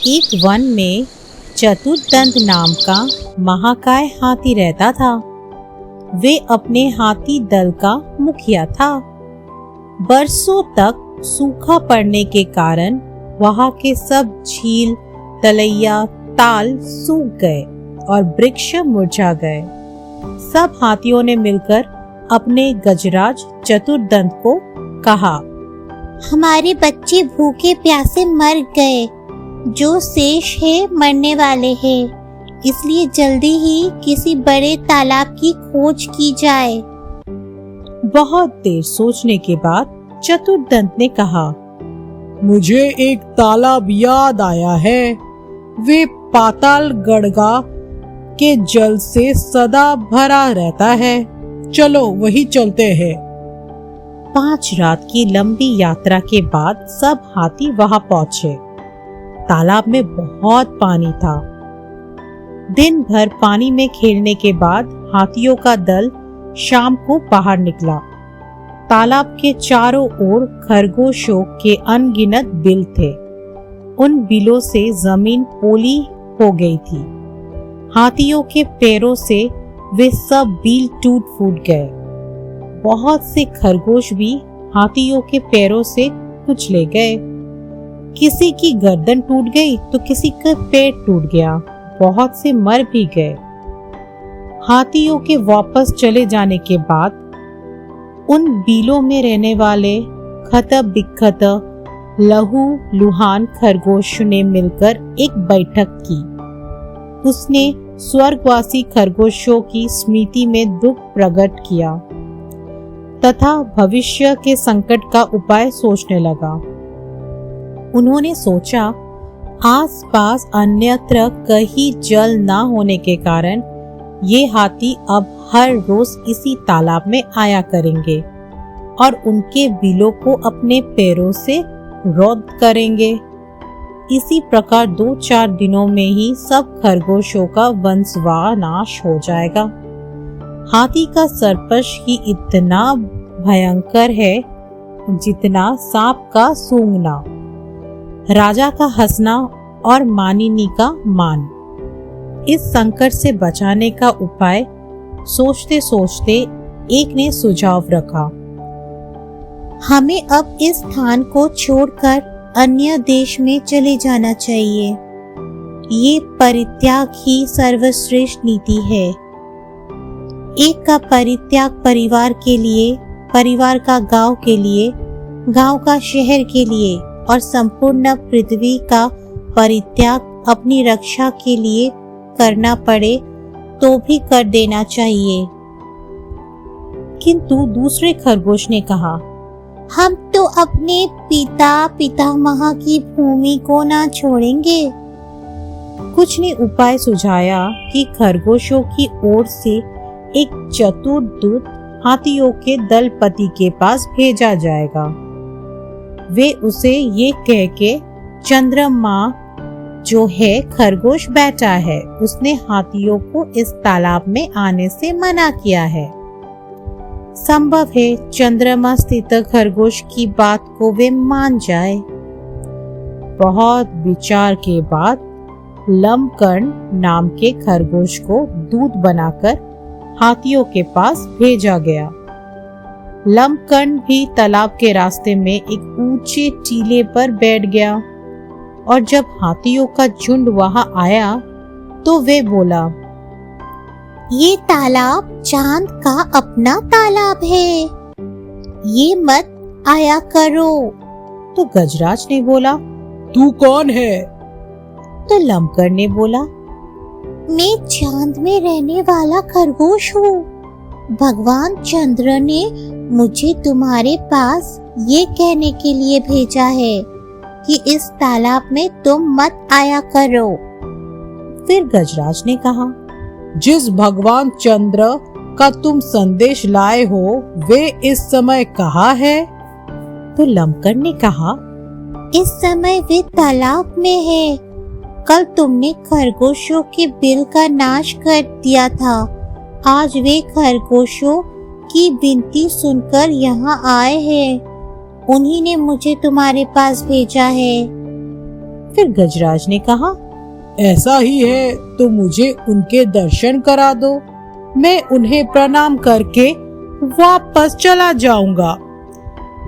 एक वन में चतुर्दंत नाम का महाकाय हाथी रहता था। वे अपने हाथी दल का मुखिया था। बरसों तक सूखा पड़ने के कारण वहां के सब झील, तलैया, ताल सूख गए और वृक्ष मुरझा गए। सब हाथियों ने मिलकर अपने गजराज चतुर्दंत को कहा, हमारे बच्चे भूखे प्यासे मर गए, जो शेष है मरने वाले हैं, इसलिए जल्दी ही किसी बड़े तालाब की खोज की जाए। बहुत देर सोचने के बाद चतुर्दंत ने कहा, मुझे एक तालाब याद आया है। वे पाताल गढ़गा के जल से सदा भरा रहता है। चलो वही चलते हैं। 5 रात की लंबी यात्रा के बाद सब हाथी वहां पहुंचे। तालाब में बहुत पानी था। दिन भर पानी में खेलने के बाद हाथियों का दल शाम को बाहर निकला। तालाब के चारों ओर खरगोशों के अनगिनत बिल थे। उन बिलों से जमीन पोली हो गई थी। हाथियों के पैरों से वे सब बिल टूट फूट गए। बहुत से खरगोश भी हाथियों के पैरों से कुचले गए। किसी की गर्दन टूट गई तो किसी का पेट टूट गया। बहुत से मर भी गए। हाथियों के वापस चले जाने के बाद उन बिलों में रहने वाले खत बिखत लहू लुहान खरगोश ने मिलकर एक बैठक की। उसने स्वर्गवासी खरगोशों की स्मृति में दुख प्रकट किया तथा भविष्य के संकट का उपाय सोचने लगा। उन्होंने सोचा, आसपास अन्यत्र कहीं जल न होने के कारण ये हाथी अब हर रोज इसी तालाब में आया करेंगे और उनके बिलों को अपने पैरों से रौंद करेंगे। इसी प्रकार 2-4 दिनों में ही सब खरगोशों का वंशनाश हो जाएगा। हाथी का सर्पश ही इतना भयंकर है जितना सांप का सूंघना, राजा का हंसना और मानिनी का मान। इस संकट से बचाने का उपाय सोचते सोचते एक ने सुझाव रखा, हमें अब इस स्थान को छोड़कर अन्य देश में चले जाना चाहिए। ये परित्याग ही सर्वश्रेष्ठ नीति है। एक का परित्याग परिवार के लिए, परिवार का गांव के लिए, गांव का शहर के लिए और संपूर्ण पृथ्वी का परित्याग अपनी रक्षा के लिए करना पड़े तो भी कर देना चाहिए। किंतु दूसरे खरगोश ने कहा, हम तो अपने पिता पितामह की भूमि को ना छोड़ेंगे। कुछ ने उपाय सुझाया कि खरगोशों की ओर से एक चतुर दूत हाथियों के दलपति के पास भेजा जाएगा। वे उसे ये कह के, चंद्रमा जो है खरगोश बैठा है, उसने हाथियों को इस तालाब में आने से मना किया है। संभव है चंद्रमा स्थित खरगोश की बात को वे मान जाए। बहुत विचार के बाद लंबकर्ण नाम के खरगोश को दूत बनाकर हाथियों के पास भेजा गया। लंबकर्ण भी तालाब के रास्ते में एक ऊंचे टीले पर बैठ गया और जब हाथियों का झुंड वहां आया तो वे बोला, ये तालाब चांद का अपना तालाब है, ये मत आया करो। तो गजराज ने बोला, तू कौन है? तो लंबकर्ण ने बोला, मैं चांद में रहने वाला खरगोश हूँ। भगवान चंद्र ने मुझे तुम्हारे पास ये कहने के लिए भेजा है कि इस तालाब में तुम मत आया करो। फिर गजराज ने कहा, जिस भगवान चंद्र का तुम संदेश लाए हो वे इस समय कहाँ है? तो लंबकर्ण ने कहा, इस समय वे तालाब में है। कल तुमने खरगोशों के बिल का नाश कर दिया था। आज वे खरगोशों की विनती सुनकर यहाँ आए हैं। उन्हीं ने मुझे तुम्हारे पास भेजा है। फिर गजराज ने कहा, ऐसा ही है तो मुझे उनके दर्शन करा दो, मैं उन्हें प्रणाम करके वापस चला जाऊंगा।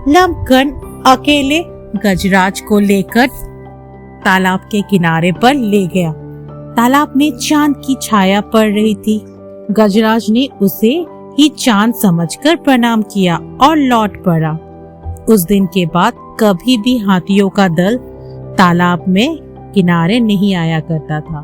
लंबकर्ण अकेले गजराज को लेकर तालाब के किनारे पर ले गया। तालाब में चांद की छाया पड़ रही थी। गजराज ने उसे ही चांद समझकर प्रणाम किया और लौट पड़ा। उस दिन के बाद कभी भी हाथियों का दल तालाब में किनारे नहीं आया करता था।